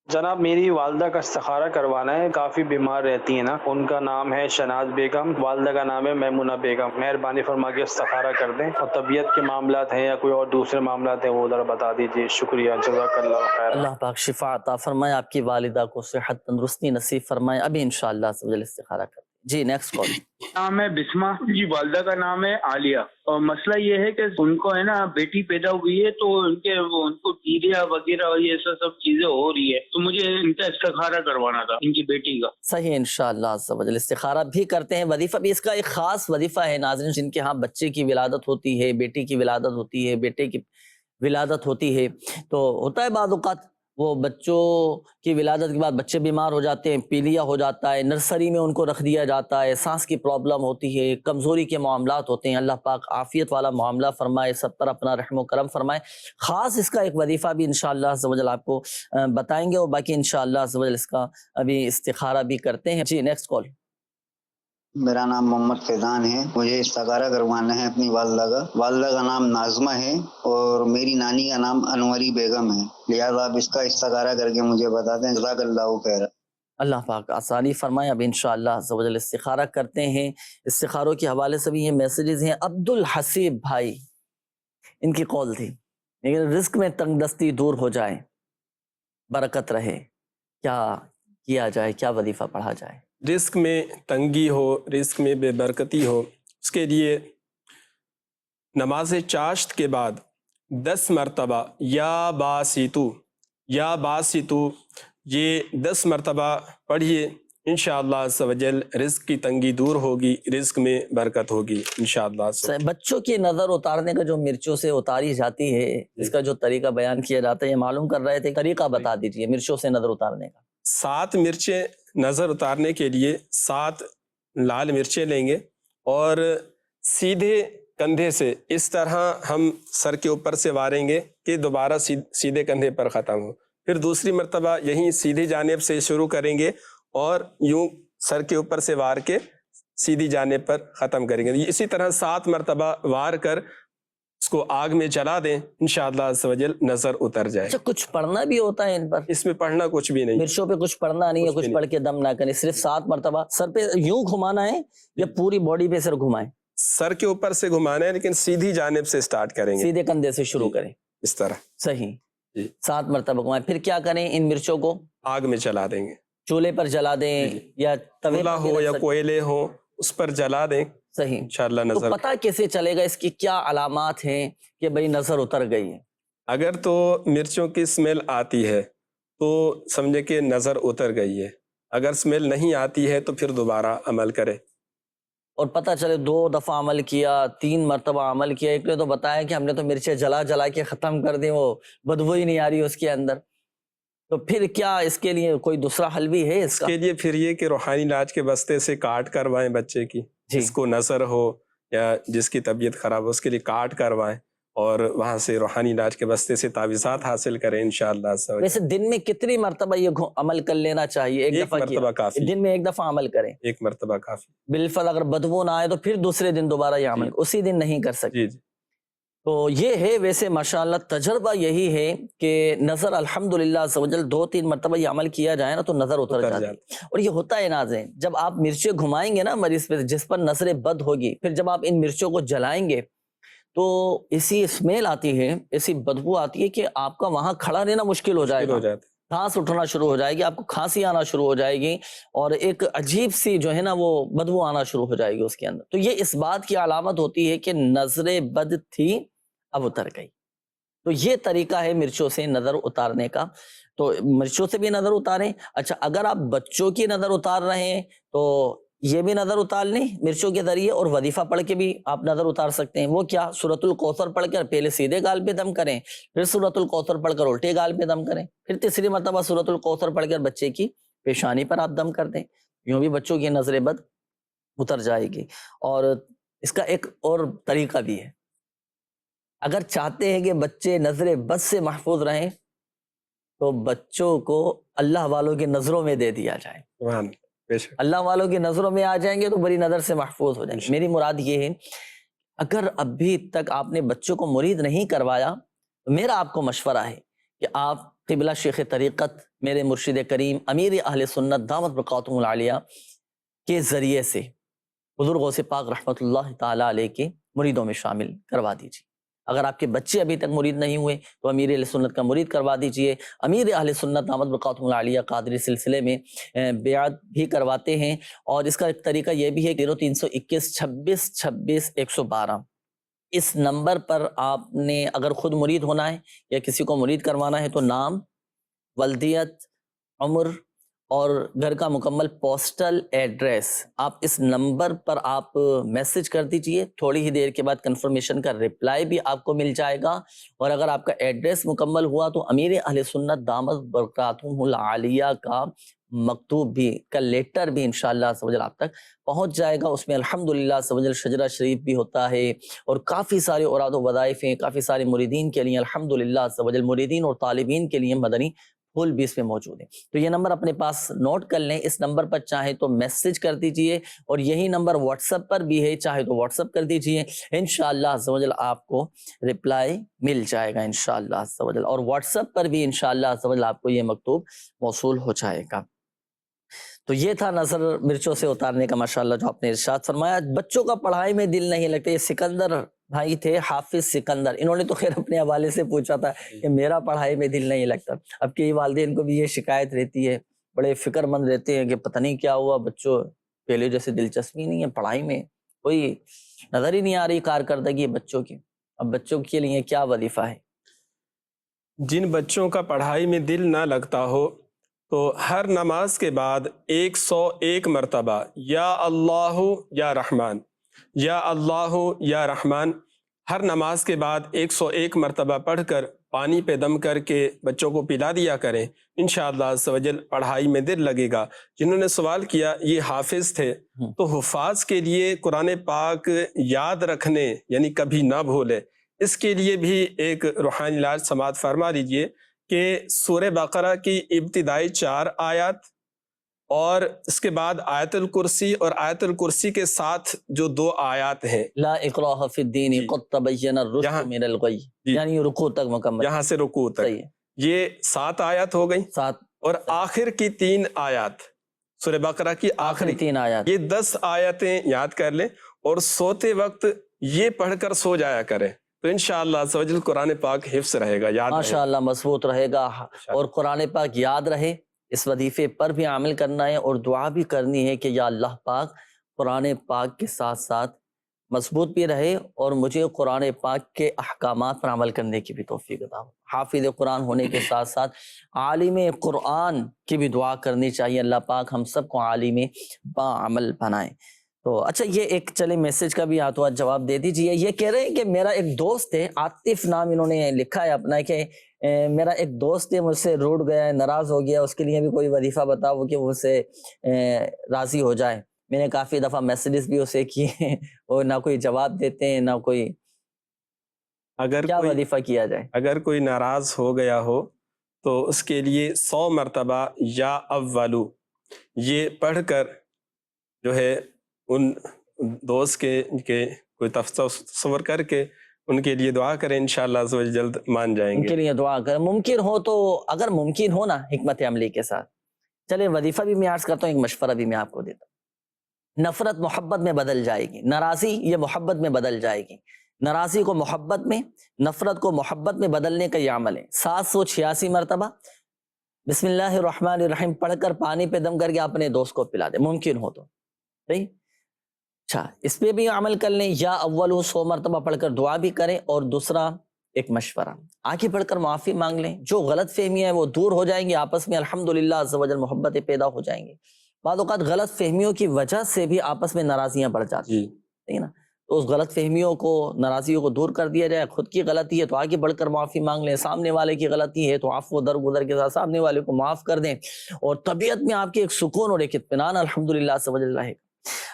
جناب میری والدہ کا استخارہ کروانا ہے، کافی بیمار رہتی ہیں نا۔ ان کا نام ہے شناز بیگم، والدہ کا نام ہے میمونہ بیگم۔ مہربانی فرما کے استخارہ کر دیں، اور طبیعت کے معاملات ہیں یا کوئی اور دوسرے معاملات ہیں وہ ذرا بتا دیجیے، شکریہ، جزاک اللہ خیر۔ اللہ پاک شفا عطا فرمائے، آپ کی والدہ کو صحت تندرستی نصیب فرمائے۔ ابھی انشاءاللہ عز و جل استخارہ کرتے ہیں۔ جی نیکسٹ کال۔ نام ہے بسمہ جی، والدہ کا نام ہے عالیہ، اور مسئلہ یہ ہے کہ ان کو ہے نا بیٹی پیدا ہوئی ہے، تو ان کو ٹیڈیا وغیرہ یہ سب چیزیں ہو رہی ہے، تو مجھے ان کا استخارہ کروانا تھا ان کی بیٹی کا۔ صحیح، انشاءاللہ عز و جل استخارہ بھی کرتے ہیں، وظیفہ بھی۔ اس کا ایک خاص وظیفہ ہے ناظرین، جن کے ہاں بچے کی ولادت ہوتی ہے، بیٹی کی ولادت ہوتی ہے، بیٹے کی ولادت ہوتی ہے، تو ہوتا ہے بعض اوقات وہ بچوں کی ولادت کے بعد بچے بیمار ہو جاتے ہیں، پیلیا ہو جاتا ہے، نرسری میں ان کو رکھ دیا جاتا ہے، سانس کی پرابلم ہوتی ہے، کمزوری کے معاملات ہوتے ہیں۔ اللہ پاک عافیت والا معاملہ فرمائے، سب پر اپنا رحم و کرم فرمائے۔ خاص اس کا ایک وظیفہ بھی انشاءاللہ عز و جل آپ کو بتائیں گے، اور باقی انشاءاللہ عز و جل اس کا ابھی استخارہ بھی کرتے ہیں۔ جی نیکسٹ کال۔ میرا نام محمد فیضان ہے، مجھے استخارہ کروانا ہے اپنی والدہ کا۔ والدہ کا نام ناظمہ ہے اور میری نانی کا نام انوری بیگم ہے، لہٰذا آپ اس کا استخارہ کر کے مجھے بتا دیں، جزاک اللہ خیر۔ اللہ پاک آسانی فرمائے۔ اب انشاءاللہ عز و جل استخارہ کرتے ہیں۔ استخاروں کے حوالے سے بھی یہ میسیجز ہیں۔ عبد الحسیب بھائی، ان کی کال تھی، لیکن رزق میں تنگ دستی دور ہو جائے، برکت رہے، کیا کیا جائے، کیا وظیفہ پڑھا جائے؟ رزق میں تنگی ہو، رزق میں بے برکتی ہو، اس کے لیے نماز چاشت کے بعد 10 مرتبہ یا باسیتو یہ 10 مرتبہ پڑھیے، انشاءاللہ عز و جل رزق کی تنگی دور ہوگی، رزق میں برکت ہوگی انشاءاللہ۔ بچوں کی نظر اتارنے کا جو مرچوں سے اتاری جاتی ہے، اس کا جو طریقہ بیان کیا جاتا ہے، یہ معلوم کر رہے تھے، طریقہ بتا دیجئے مرچوں سے نظر اتارنے کا۔ 7 مرچیں نظر اتارنے کے لیے 7 لال مرچیں لیں گے، اور سیدھے کندھے سے اس طرح ہم سر کے اوپر سے واریں گے کہ دوبارہ سیدھے کندھے پر ختم ہو۔ پھر دوسری مرتبہ یہیں سیدھی جانب سے شروع کریں گے اور یوں سر کے اوپر سے وار کے سیدھی جانب پر ختم کریں گے۔ اسی طرح 7 مرتبہ وار کر اس کو آگ میں جلا دیں، انشاءاللہ عز و جل نظر اتر جائے۔ اچھا، کچھ پڑھنا بھی ہوتا ہے ان پر؟ اس میں پڑھنا کچھ بھی نہیں، مرچوں پہ کچھ پڑھنا نہیں ہے، کچھ پڑھ کے دم نہ کریں، صرف 7 مرتبہ سر پہ یوں گھمانا ہے یا پوری باڈی پہ سر گھمائیں؟ سر کے اوپر سے گھمانا ہے، لیکن سیدھی جانب سے سٹارٹ کریں گے، سیدھے کندھے سے شروع کریں، اس طرح۔ صحیح، 7 مرتبہ گھمائیں۔ پھر کیا کریں؟ ان مرچوں کو آگ میں جلا دیں گے، چولہے پر جلا دیں یا توے ہو یا کوئلے ہو، اس پر جلا دیں، صحیح انشاءاللہ تو نظر۔ پتہ کیسے چلے گا، اس کی کیا علامات ہیں کہ بھئی نظر اتر گئی ہے؟ اگر تو مرچوں کی سمیل آتی ہے تو سمجھے کہ نظر اتر گئی ہے، اگر سمیل نہیں آتی ہے تو پھر دوبارہ عمل کرے۔ اور پتہ چلے 2 دفعہ عمل کیا، 3 مرتبہ عمل کیا، ایک نے تو بتایا کہ ہم نے تو مرچیں جلا کے ختم کر دیں، وہ بدبو ہی نہیں آ رہی اس کے اندر، تو پھر کیا اس کے لیے کوئی دوسرا حل بھی ہے اس کا؟ اس کے لیے پھر یہ کہ روحانی علاج کے بستے سے کاٹ کروائیں بچے کی، جس کو نظر ہو یا جس کی طبیعت خراب ہو، اس کے لیے کاٹ کروائیں، اور وہاں سے روحانی علاج کے بستے سے تعویذات حاصل کریں انشاءاللہ۔ ویسے دن میں کتنی مرتبہ یہ عمل کر لینا چاہیے؟ ایک مرتبہ کافی، دن میں 1 دفعہ عمل کریں، 1 مرتبہ کافی۔ بالفعل اگر بدبو نہ آئے تو پھر دوسرے دن دوبارہ یہ عمل، اسی دن نہیں کر سکتے۔ تو یہ ہے ویسے ماشاءاللہ تجربہ یہی ہے کہ نظر الحمدللہ عز و جل 2-3 مرتبہ یہ عمل کیا جائے نا تو نظر اتر جاتی ہے۔ اور یہ ہوتا ہے ناظرین، جب آپ مرچیں گھمائیں گے نا مریض پہ جس پر نظر بد ہوگی، پھر جب آپ ان مرچوں کو جلائیں گے تو ایسی اسمیل آتی ہے، ایسی بدبو آتی ہے کہ آپ کا وہاں کھڑا رہنا مشکل ہو جائے گا، سانس اٹھنا شروع ہو جائے گی، آپ کو کھانسی آنا شروع ہو جائے گی، اور ایک عجیب سی جو ہے نا وہ بدبو آنا شروع ہو جائے گی اس کے اندر۔ تو یہ اس بات کی علامت ہوتی ہے کہ نظر بد تھی، اب اتر گئی۔ تو یہ طریقہ ہے مرچوں سے نظر اتارنے کا. تو مرچوں سے بھی نظر اتاریں. اچھا اگر آپ بچوں کی نظر اتار رہے ہیں تو یہ بھی نظر اتار لیں مرچوں کے ذریعے, اور وظیفہ پڑھ کے بھی آپ نظر اتار سکتے ہیں. وہ کیا؟ سورۃ الکوثر پڑھ کر پہلے سیدھے گال پہ دم کریں, پھر سورۃ الکوثر پڑھ کر الٹے گال پہ دم کریں, پھر تیسری مرتبہ سورۃ الکوثر پڑھ کر بچے کی پیشانی پر آپ دم کر دیں. یوں بھی بچوں کی نظر بد اتر جائے گی. اور اس کا ایک اور طریقہ بھی ہے, اگر چاہتے ہیں کہ بچے نظر بد سے محفوظ رہیں تو بچوں کو اللہ والوں کی نظروں میں دے دیا جائے. اللہ والوں کی نظروں میں آ جائیں گے تو بری نظر سے محفوظ ہو جائیں گے. میری مراد یہ ہے اگر ابھی تک آپ نے بچوں کو مرید نہیں کروایا تو میرا آپ کو مشورہ ہے کہ آپ قبلہ شیخ طریقت میرے مرشد کریم امیر اہل سنت دامت برکاتہم العالیہ کے ذریعے سے حضور غوث پاک رحمۃ اللہ تعالی علیہ کے مریدوں میں شامل کروا دیجیے. اگر آپ کے بچے ابھی تک مرید نہیں ہوئے تو امیر اہل سنت کا مرید کروا دیجئے. امیر اہل سنت دامت برکاتہم العالیہ قادری سلسلے میں بیعت بھی کرواتے ہیں, اور اس کا ایک طریقہ یہ بھی ہے 0321 26 26 112. اس نمبر پر آپ نے اگر خود مرید ہونا ہے یا کسی کو مرید کروانا ہے تو نام, ولدیت, عمر اور گھر کا مکمل پوسٹل ایڈریس آپ اس نمبر پر آپ میسج کر دیجئے. تھوڑی ہی دیر کے بعد کنفرمیشن کا رپلائی بھی آپ کو مل جائے گا. اور اگر آپ کا ایڈریس مکمل ہوا تو امیر اہل سنت دامت برکاتہم العالیہ کا مکتوب بھی, کا لیٹر بھی انشاءاللہ عز و جل آپ تک پہنچ جائے گا. اس میں الحمدللہ عز و جل شجرہ شریف بھی ہوتا ہے, اور کافی سارے اوراد و وظائف ہیں, کافی سارے مریدین کے لیے الحمدللہ عز و جل, مریدین اور طالبین کے لیے مدنی پھول بھی اس میں موجود ہیں. تو یہ نمبر اپنے پاس نوٹ کر لیں. اس نمبر پر چاہے تو میسج کر دیجئے, اور یہی نمبر واٹس ایپ پر بھی ہے, چاہے تو واٹس ایپ کر دیجئے. انشاءاللہ عز و جل آپ کو رپلائی مل جائے گا انشاءاللہ عز و جل, اور واٹس ایپ پر بھی انشاءاللہ عز و جل آپ کو یہ مکتوب موصول ہو جائے گا. تو یہ تھا نظر مرچوں سے اتارنے کا ماشاءاللہ جو آپ نے ارشاد فرمایا. بچوں کا پڑھائی میں دل نہیں لگتا. یہ سکندر بھائی تھے, حافظ سکندر, انہوں نے تو خیر اپنے حوالے سے پوچھا تھا کہ میرا پڑھائی میں دل نہیں لگتا. اب کے والدین کو بھی یہ شکایت رہتی ہے, بڑے فکر مند رہتے ہیں کہ پتہ نہیں کیا ہوا, بچوں پہلے جیسے دلچسپی نہیں ہے پڑھائی میں, کوئی نظر ہی نہیں آ رہی کارکردگی بچوں کی. اب بچوں کے لیے کیا وظیفہ ہے؟ جن بچوں کا پڑھائی میں دل نہ لگتا ہو تو ہر نماز کے بعد 101 مرتبہ یا اللہ یا رحمان, یا اللہ یا رحمان ہر نماز کے بعد 101 مرتبہ پڑھ کر پانی پہ دم کر کے بچوں کو پلا دیا کریں. انشاءاللہ عز و جل پڑھائی میں دل لگے گا. جنہوں نے سوال کیا یہ حافظ تھے, تو حفاظ کے لیے قرآن پاک یاد رکھنے یعنی کبھی نہ بھولے, اس کے لیے بھی ایک روحانی علاج سماعت فرما دیجئے کہ سورہ بقرہ کی ابتدائی 4 آیات اور اس کے بعد آیت الکرسی, اور آیت الکرسی کے ساتھ جو 2 آیات ہیں لا اکراہ فی الدین قد تبین الرشد من الغی, یعنی رکوع تک مکمل, یہاں سے رکوع تک یہ 7 آیات ہو گئی. 7 اور آخر کی 3 آیات سورہ بقرہ کی آخری 3 آیات, یہ 10 آیتیں یاد کر لیں اور سوتے وقت یہ پڑھ کر سو جایا کریں. تو انشاءاللہ عز و جل قرآن پاک حفظ رہے گا, یاد ماشاءاللہ مضبوط رہے گا, اور قرآن پاک یاد رہے. اس وظیفے پر بھی عمل کرنا ہے اور دعا بھی کرنی ہے کہ یا اللہ پاک قرآن پاک کے ساتھ ساتھ مضبوط بھی رہے, اور مجھے قرآن پاک کے احکامات پر عمل کرنے کی بھی توفیق عطا ہو. حافظ قرآن ہونے کے ساتھ ساتھ عالم قرآن کی بھی دعا کرنی چاہیے. اللہ پاک ہم سب کو عالم با عمل بنائے. تو اچھا یہ ایک چلے میسج کا بھی ہاتھوں ہاتھ جواب دے دیجئے. یہ کہہ رہے ہیں کہ میرا ایک دوست ہے, عاطف نام انہوں نے لکھا ہے اپنا, کہ میرا ایک دوست ہے مجھ سے روٹ گیا ہے, ناراض ہو گیا, اس کے لیے بھی کوئی وظیفہ بتاؤ کہ وہ مجھ سے راضی ہو جائے. میں نے کافی دفعہ میسیجز بھی اسے کیے ہیں, اور نہ کوئی جواب دیتے ہیں نہ کوئی. کیا وظیفہ کیا جائے؟ اگر کوئی ناراض ہو گیا ہو تو اس کے لیے 100 مرتبہ یا اولو یہ پڑھ کر جو ہے ان دوست کے کوئی تصور کر کے ان کے لیے دعا کریں, انشاءاللہ عز و جل جلد مان جائیں گے. ان کے لیے دعا کریں. ممکن ہو تو, اگر ممکن ہو نا حکمت عملی کے ساتھ, چلے وظیفہ بھی میں عرض کرتا ہوں, ایک مشورہ بھی میں آپ کو دیتا ہوں. نفرت محبت میں بدل جائے گی, ناراضی یہ محبت میں بدل جائے گی. ناراضی کو محبت میں, نفرت کو محبت میں بدلنے کا یہ عمل ہے. 786 مرتبہ بسم اللہ الرحمن الرحیم پڑھ کر پانی پہ دم کر کے اپنے دوست کو پلا دے, ممکن ہو تو. صحیح. اچھا اس پہ بھی عمل کر لیں. یا اول 100 مرتبہ پڑھ کر دعا بھی کریں, اور دوسرا ایک مشورہ، آگے بڑھ کر معافی مانگ لیں، جو غلط فہمی ہے وہ دور ہو جائیں گی، آپس میں الحمدللہ عز و جل محبتیں پیدا ہو جائیں گی۔ بعض اوقات غلط فہمیوں کی وجہ سے بھی آپس میں ناراضیاں بڑھ جاتی ہیں، ٹھیک ہے نا، تو اس غلط فہمیوں کو، ناراضیوں کو دور کر دیا جائے۔ خود کی غلطی ہے تو آگے بڑھ کر معافی مانگ لیں، سامنے والے کی غلطی ہے تو عفو درگزر کے ساتھ سامنے والے کو معاف کر دیں، اور طبیعت میں آپ کی ایک سکون اور ایک اطمینان الحمدللہ عز و جل رہے گا۔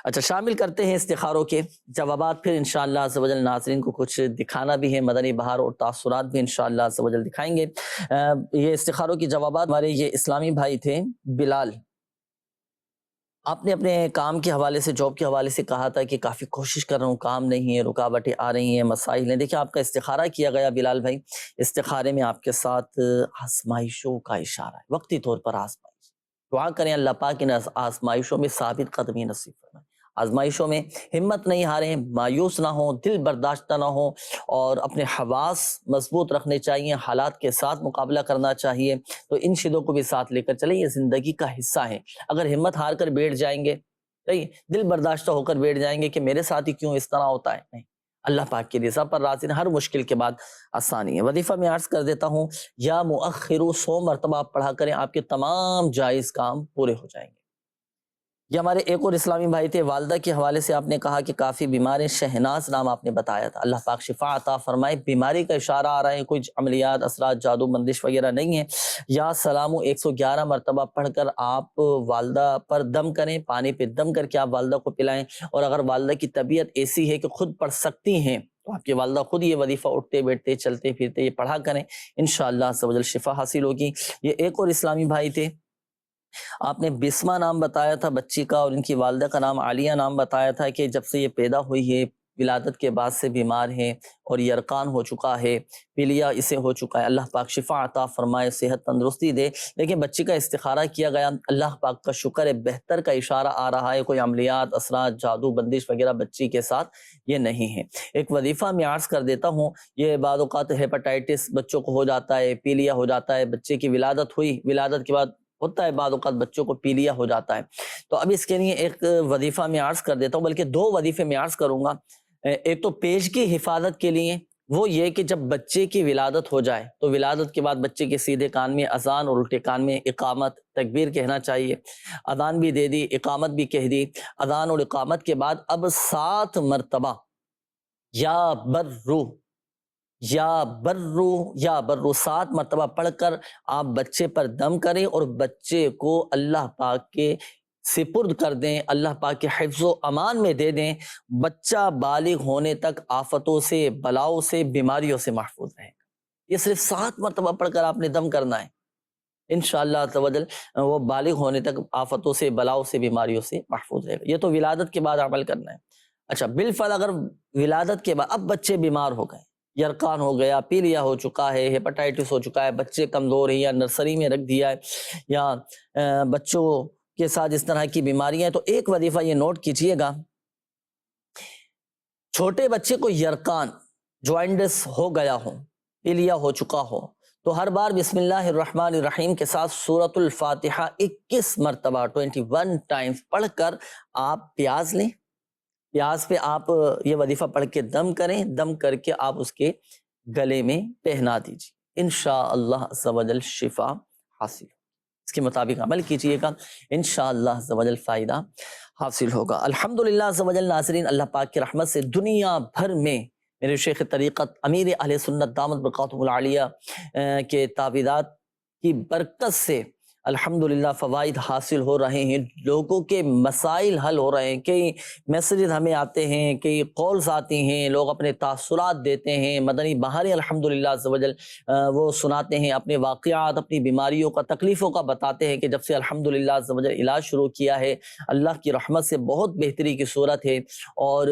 اچھا، شامل کرتے ہیں استخاروں کے جوابات، پھر انشاءاللہ عز و جل ناظرین کو کچھ دکھانا بھی ہے، مدنی بہار اور تاثرات بھی انشاءاللہ عز و جل دکھائیں گے۔ یہ استخاروں کی جوابات ہمارے یہ اسلامی بھائی تھے بلال، آپ نے اپنے کام کے حوالے سے، جاب کے حوالے سے کہا تھا کہ کافی کوشش کر رہا ہوں، کام نہیں ہے، رکاوٹیں آ رہی ہیں، مسائل ہیں۔ دیکھیں آپ کا استخارہ کیا گیا بلال بھائی، استخارے میں آپ کے ساتھ آزمائشوں کا اشارہ ہے، وقتی طور پر آزمائش۔ دعا کریں اللہ پاک ان آزمائشوں میں ثابت قدمی نصیب فرمائے، آزمائشوں میں ہمت نہیں ہاریں، مایوس نہ ہوں، دل برداشتہ نہ ہوں، اور اپنے حواس مضبوط رکھنے چاہیے، حالات کے ساتھ مقابلہ کرنا چاہیے۔ تو ان چیزوں کو بھی ساتھ لے کر چلیں، یہ زندگی کا حصہ ہے۔ اگر ہمت ہار کر بیٹھ جائیں گے، دل برداشتہ ہو کر بیٹھ جائیں گے کہ میرے ساتھ ہی کیوں اس طرح ہوتا ہے، نہیں، اللہ پاک کی رضا پر راضی، ہر مشکل کے بعد آسانی ہے۔ وظیفہ میں عرض کر دیتا ہوں، یا مؤخرو 100 مرتبہ آپ پڑھا کریں، آپ کے تمام جائز کام پورے ہو جائیں گے۔ یہ ہمارے ایک اور اسلامی بھائی تھے، والدہ کے حوالے سے آپ نے کہا کہ کافی بیمار ہیں، شہناز نام آپ نے بتایا تھا، اللہ پاک شفا عطا فرمائے۔ بیماری کا اشارہ آ رہا ہے، کوئی عملیات، اثرات، جادو بندش وغیرہ نہیں ہے۔ یا سلامو 111 مرتبہ پڑھ کر آپ والدہ پر دم کریں، پانی پہ دم کر کے آپ والدہ کو پلائیں، اور اگر والدہ کی طبیعت ایسی ہے کہ خود پڑھ سکتی ہیں تو آپ کی والدہ خود یہ وظیفہ اٹھتے بیٹھتے چلتے پھرتے یہ پڑھا کریں، انشاءاللہ عز و جل شفا حاصل ہوگی۔ یہ ایک اور اسلامی بھائی تھے، آپ نے بسمہ نام بتایا تھا بچی کا، اور ان کی والدہ کا نام عالیہ نام بتایا تھا کہ جب سے یہ پیدا ہوئی ہے ولادت کے بعد سے بیمار ہیں، اور یرقان ہو چکا ہے، پیلیا اسے ہو چکا ہے۔ اللہ پاک شفا عطا فرمائے، صحت تندرستی دے۔ لیکن بچی کا استخارہ کیا گیا، اللہ پاک کا شکر ہے، بہتر کا اشارہ آ رہا ہے، کوئی عملیات، اثرات، جادو بندش وغیرہ بچی کے ساتھ یہ نہیں ہے۔ ایک وظیفہ میں عرض کر دیتا ہوں، یہ بعض اوقات ہیپاٹائٹس بچوں کو ہو جاتا ہے، پیلیا ہو جاتا ہے، بچے کی ولادت ہوئی، ولادت کے بعد ہوتا ہے بعض اوقات بچوں کو پیلیا ہو جاتا ہے، تو اب اس کے لیے ایک وظیفہ میں عرض کر دیتا ہوں، بلکہ 2 وظیفے میں عرض کروں گا۔ ایک تو پیش کی حفاظت کے لیے، وہ یہ کہ جب بچے کی ولادت ہو جائے تو ولادت کے بعد بچے کے سیدھے کان میں اذان اور الٹے کان میں اقامت، تکبیر کہنا چاہیے۔ اذان بھی دے دی، اقامت بھی کہہ دی۔ اذان اور اقامت کے بعد اب 7 مرتبہ یا برو یا برو یا برو 7 مرتبہ پڑھ کر آپ بچے پر دم کریں، اور بچے کو اللہ پاک کے سپرد کر دیں، اللہ پاک کے حفظ و امان میں دے دیں۔ بچہ بالغ ہونے تک آفتوں سے، بلاؤں سے، بیماریوں سے محفوظ رہے گا۔ یہ صرف 7 مرتبہ پڑھ کر آپ نے دم کرنا ہے، انشاءاللہ عز و جل وہ بالغ ہونے تک آفتوں سے، بلاؤں سے، بیماریوں سے محفوظ رہے گا۔ یہ تو ولادت کے بعد عمل کرنا ہے۔ اچھا، بالفعل اگر ولادت کے بعد اب بچے بیمار ہو گئے، یرقان ہو گیا، پیلیا ہو چکا ہے، ہیپاٹائٹس ہو چکا ہے، بچے کمزور ہیں، یا نرسری میں رکھ دیا ہے، یا بچوں کے ساتھ اس طرح کی بیماریاں ہیں، تو ایک وظیفہ یہ نوٹ کیجئے گا، چھوٹے بچے کو یرقان، جوائنٹس ہو گیا ہو، پیلیا ہو چکا ہو، تو ہر بار بسم اللہ الرحمن الرحیم کے ساتھ سورۃ الفاتحہ 21 مرتبہ 21 ٹائمز پڑھ کر آپ پیاز لیں، پیاز پہ آپ یہ وظیفہ پڑھ کے دم کریں، دم کر کے آپ اس کے گلے میں پہنا دیجیے، انشاءاللہ عز و جل شفا حاصل، اس کے مطابق عمل کیجئے گا، انشاءاللہ عز و جل فائدہ حاصل ہوگا۔ الحمدللہ عز و جل ناظرین، اللہ پاک کی رحمت سے دنیا بھر میں میرے شیخ طریقت امیر اہل سنت دامت بقاتہم العالیہ کے تعویذات کی برکت سے الحمدللہ فوائد حاصل ہو رہے ہیں، لوگوں کے مسائل حل ہو رہے ہیں، کئی میسیجز ہمیں آتے ہیں، کئی کالز آتی ہیں، لوگ اپنے تاثرات دیتے ہیں، مدنی بہاریں الحمدللہ عز و جل وہ سناتے ہیں، اپنے واقعات، اپنی بیماریوں کا، تکلیفوں کا بتاتے ہیں کہ جب سے الحمدللہ عز و جل علاج شروع کیا ہے اللہ کی رحمت سے بہت بہتری کی صورت ہے، اور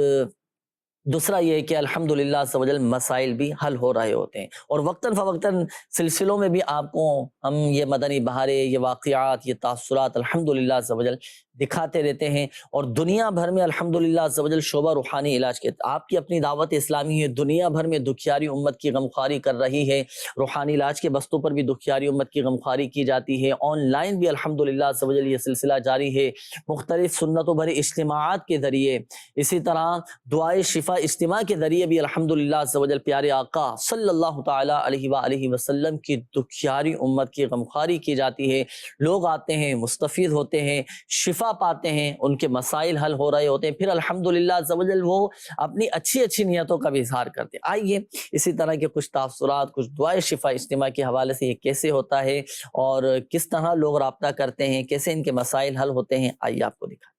دوسرا یہ ہے کہ الحمدللہ عز و جل مسائل بھی حل ہو رہے ہوتے ہیں، اور وقتاً فوقتاً سلسلوں میں بھی آپ کو ہم یہ مدنی بہاریں، یہ واقعات، یہ تاثرات الحمدللہ عز و جل دکھاتے رہتے ہیں، اور دنیا بھر میں الحمدللہ عز و جل شعبہ روحانی علاج کے آپ کی اپنی دعوت اسلامی ہے، دنیا بھر میں دکھیاری امت کی غمخواری کر رہی ہے، روحانی علاج کے بستوں پر بھی دکھیاری امت کی غمخواری کی جاتی ہے، آن لائن بھی الحمدللہ عز و جل یہ سلسلہ جاری ہے، مختلف سنتوں بھرے اجتماعات کے ذریعے، اسی طرح دعائے شفا اجتماع کے ذریعے بھی الحمدللہ عز و جل پیارے آقا صلی اللہ تعالیٰ علیہ وآلہ وسلم کی دکھیاری امت کی غمخواری کی جاتی ہے، لوگ آتے ہیں، مستفید ہوتے ہیں، شفا پاتے ہیں، ان کے مسائل حل ہو رہے ہوتے ہیں، پھر الحمدللہ عز و جل وہ اپنی اچھی اچھی نیتوں کا بھی اظہار کرتے ہیں۔ آئیے اسی طرح کے کچھ تاثرات، کچھ دعائے شفا اجتماع کے حوالے سے یہ کیسے ہوتا ہے اور کس طرح لوگ رابطہ کرتے ہیں، کیسے ان کے مسائل حل ہوتے ہیں، آئیے آپ کو دکھائیں۔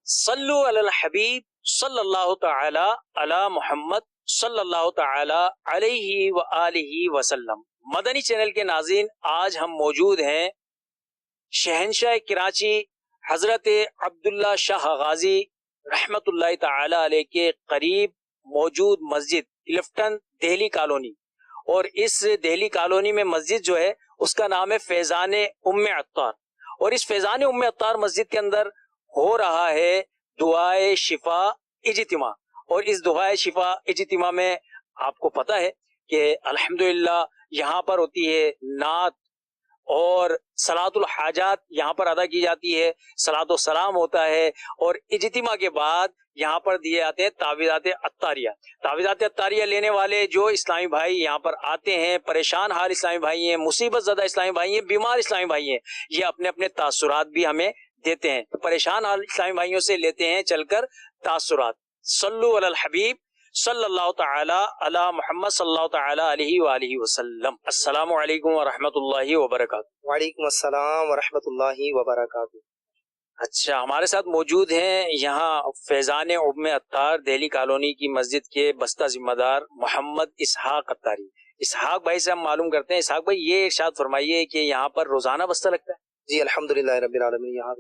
صلو علی الحبیب صلی اللہ تعالی علی محمد صلی اللہ تعالی علیہ وآلہ وسلم۔ مدنی چینل کے ناظرین، آج ہم موجود ہیں شہنشاہ کراچی حضرت عبداللہ شاہ غازی رحمت اللہ تعالی علیہ کے قریب موجود مسجد کلفٹن دہلی کالونی، اور اس دہلی کالونی میں مسجد جو ہے اس کا نام ہے فیضان ام عطار، اور اس فیضان ام عطار مسجد کے اندر ہو رہا ہے دعائے شفا اجتماع، اور اس دعائے شفا اجتماع میں آپ کو پتہ ہے کہ الحمدللہ یہاں پر ہوتی ہے نعت اور صلاۃ الحاجات یہاں پر ادا کی جاتی ہے، صلاۃ و سلام ہوتا ہے، اور اجتماع کے بعد یہاں پر دیے جاتے ہیں تعویذات عطاریہ۔ تعویذات عطاریہ لینے والے جو اسلامی بھائی یہاں پر آتے ہیں، پریشان حال اسلامی بھائی ہیں، مصیبت زدہ اسلامی بھائی ہیں، بیمار اسلامی بھائی ہیں، یہ اپنے اپنے تاثرات بھی ہمیں دیتے ہیں، پریشان حال اسلامی بھائیوں سے لیتے ہیں چل کر تاثرات۔ صلو علی الحبیب صلی اللہ تعالی علی محمد صلی اللہ تعالی علیہ وآلہ وسلم۔ السلام علیکم ورحمۃ اللہ وبرکاتہ۔ وعلیکم السلام ورحمۃ اللہ وبرکاتہ۔ اچھا، ہمارے ساتھ موجود ہیں یہاں فیضان ام عطار دہلی کالونی کی مسجد کے بستہ ذمہ دار محمد اسحاق عطاری۔ اسحاق بھائی سے ہم معلوم کرتے ہیں۔ اسحاق بھائی، یہ ارشاد فرمائیے کہ یہاں پر روزانہ بستہ لگتا ہے؟ جی الحمدللہ رب العالمین، یہاں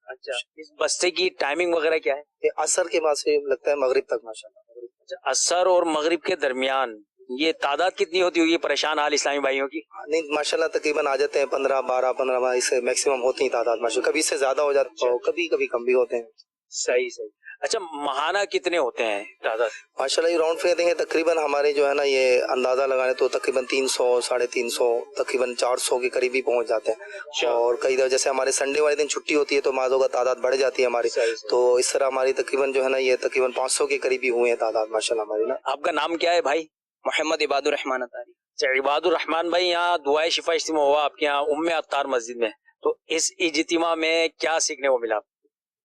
اچھا، اس بستے کی ٹائمنگ وغیرہ کیا ہے؟ عصر کے بعد سے لگتا ہے مغرب تک ماشاءاللہ۔ عصر اور مغرب کے درمیان یہ تعداد کتنی ہوتی ہوگی پریشان حال اسلامی بھائیوں کی؟ نہیں ماشاءاللہ تقریباً آ جاتے ہیں 15 12 اس سے میکسیمم ہوتی ہیں تعداد ماشاءاللہ، کبھی اس سے زیادہ ہو جاتا ہے، کبھی کبھی کم بھی ہوتے ہیں۔ صحیح صحیح۔ اچھا، ماہانہ کتنے ہوتے ہیں تعداد؟ ماشاءاللہ یہ راؤنڈ فگر دیں گے تقریباً ہمارے جو ہے نا یہ اندازہ لگانے تو تقریباً 300 350 تقریباً 400 کے قریب بھی پہنچ جاتے ہیں، اور کئی دفعہ جیسے ہمارے سنڈے والے دن چھٹی ہوتی ہے تو معذوں کا تعداد بڑھ جاتی ہے ہماری، تو اس طرح ہماری تقریباً جو ہے نا یہ تقریباً 500 کے قریب بھی ہوئے ہیں تعداد ماشاءاللہ ہماری نا۔ آپ کا نام کیا ہے بھائی؟ محمد عباد الرحمان عطاری۔ اچھا عباد الرحمان بھائی، یہاں دعائے شفا اجتماع ہوا آپ کے یہاں ام عطار مسجد میں، تو اس اجتماع میں کیا سیکھنے کو ملا؟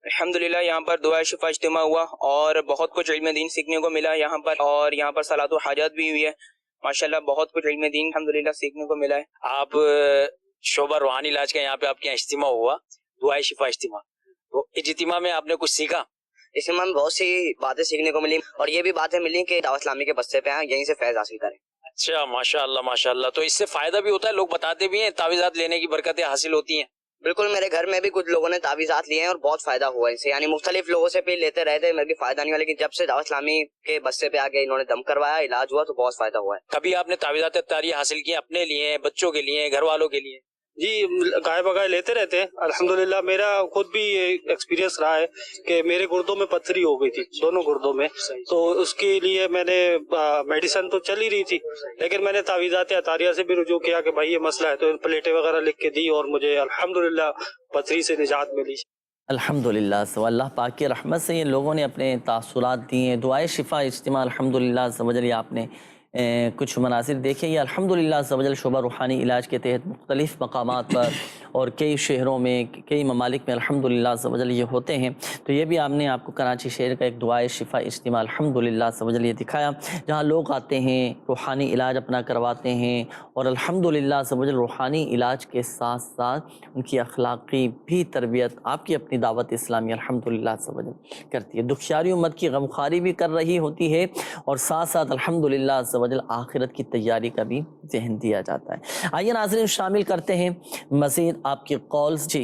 الحمدللہ یہاں پر دعائے شفا اجتماع ہوا اور بہت کچھ علم دین سیکھنے کو ملا یہاں پر، اور یہاں پر صلاۃ و حاجات بھی ہوئی ہے ماشاءاللہ، بہت کچھ علم دین الحمدللہ سیکھنے کو ملا ہے۔ آپ شعبہ روحانی علاج کا یہاں پہ آپ کے یہاں اجتماع ہوا، دعائے شفا اجتماع، تو اجتماع میں آپ نے کچھ سیکھا؟ اس میں ہمیں بہت سی باتیں سیکھنے کو ملی، اور یہ بھی باتیں ملی کہ دعوت اسلامی کے بستے پہ ہیں، یہیں سے فیض حاصل کریں۔ اچھا ماشاءاللہ ماشاءاللہ، تو اس سے فائدہ بھی ہوتا ہے، لوگ بتاتے بھی ہیں تعویذات لینے کی برکتیں حاصل ہوتی ہیں؟ بالکل، میرے گھر میں بھی کچھ لوگوں نے تعویذات لیے ہیں اور بہت فائدہ ہوا ہے اس سے، یعنی مختلف لوگوں سے بھی لیتے رہے تھے، میرے بھی فائدہ نہیں ہوا، لیکن جب سے دعوت اسلامی کے بستے پہ آگے انہوں نے دم کروایا، علاج ہوا، تو بہت فائدہ ہوا ہے۔ کبھی آپ نے تعویذات عطاریہ حاصل کی اپنے لیے، بچوں کے لیے، گھر والوں کے لیے؟ جی گائے بگائے لیتے رہتے ہیں الحمدللہ۔ میرا خود بھی ایکسپیرینس رہا ہے کہ میرے گردوں میں پتھری ہو گئی تھی، دونوں گردوں میں، تو اس کے لیے میں نے میڈیسن تو چل ہی رہی تھی، لیکن میں نے تعویذات عطاریہ سے بھی رجوع کیا کہ بھائی یہ مسئلہ ہے، تو پلیٹیں وغیرہ لکھ کے دی اور مجھے الحمدللہ پتھری سے نجات ملی۔ الحمدللہ، سو اللہ پاک کی رحمت سے یہ لوگوں نے اپنے تاثرات دیے ہیں۔ دعائے شفا اجتماع الحمدللہ سمجھ آپ نے کچھ مناظر دیکھے، یہ الحمدللہ سمجھ شعبہ روحانی علاج کے تحت مختلف مقامات پر اور کئی شہروں میں، کئی ممالک میں الحمدللہ سمجھ یہ ہوتے ہیں۔ تو یہ بھی آپ نے آپ کو کراچی شہر کا ایک دعائے شفا اجتماع الحمدللہ سمجھ یہ دکھایا، جہاں لوگ آتے ہیں، روحانی علاج اپنا کرواتے ہیں، اور الحمدللہ سمجھ روحانی علاج کے ساتھ ساتھ ان کی اخلاقی بھی تربیت آپ کی اپنی دعوت اسلامی الحمدللہ سمجھ کرتی ہے، دکھیاری امت کی غمخواری بھی کر رہی ہوتی ہے، اور ساتھ ساتھ الحمدللہ آخرت کی تیاری کا بھی ذہن دیا جاتا ہے۔ آئیے ناظرین شامل کرتے ہیں مزید آپ کے کالز۔ جی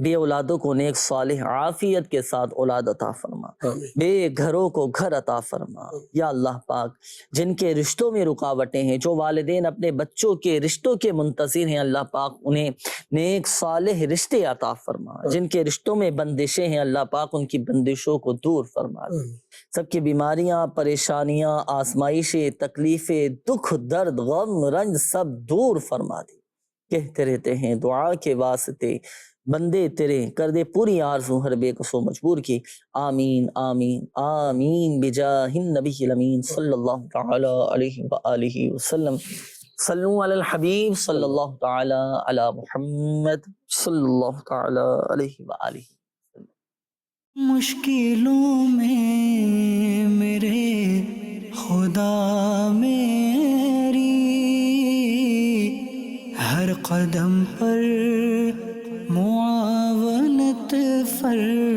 بے اولادوں کو نیک صالح عافیت کے ساتھ اولاد عطا فرما، بے گھروں کو گھر عطا فرما یا اللہ پاک۔ جن کے رشتوں میں رکاوٹیں ہیں، جو والدین اپنے بچوں کے رشتوں کے منتظر ہیں، اللہ پاک انہیں نیک صالح رشتے عطا فرما۔ جن کے رشتوں میں بندشیں ہیں، اللہ پاک ان کی بندشوں کو دور فرما دے۔ سب کی بیماریاں، پریشانیاں، آزمائشیں، تکلیفیں، دکھ، درد، غم، رنج سب دور فرما دے۔ کہتے رہتے ہیں دعا کے واسطے بندے تیرے، کر دے پوری آرزو ہر بے کسو مجبور کی۔ آمین آمین آمین بجاہ النبی الامین صلی اللہ تعالی علیہ وآلہ وسلم۔ صلو علی الحبیب صلی اللہ تعالی علی محمد صلی اللہ تعالی علیہ وآلہ۔ مشکلوں میں میرے خدا میری ہر قدم پر معاونت فرما۔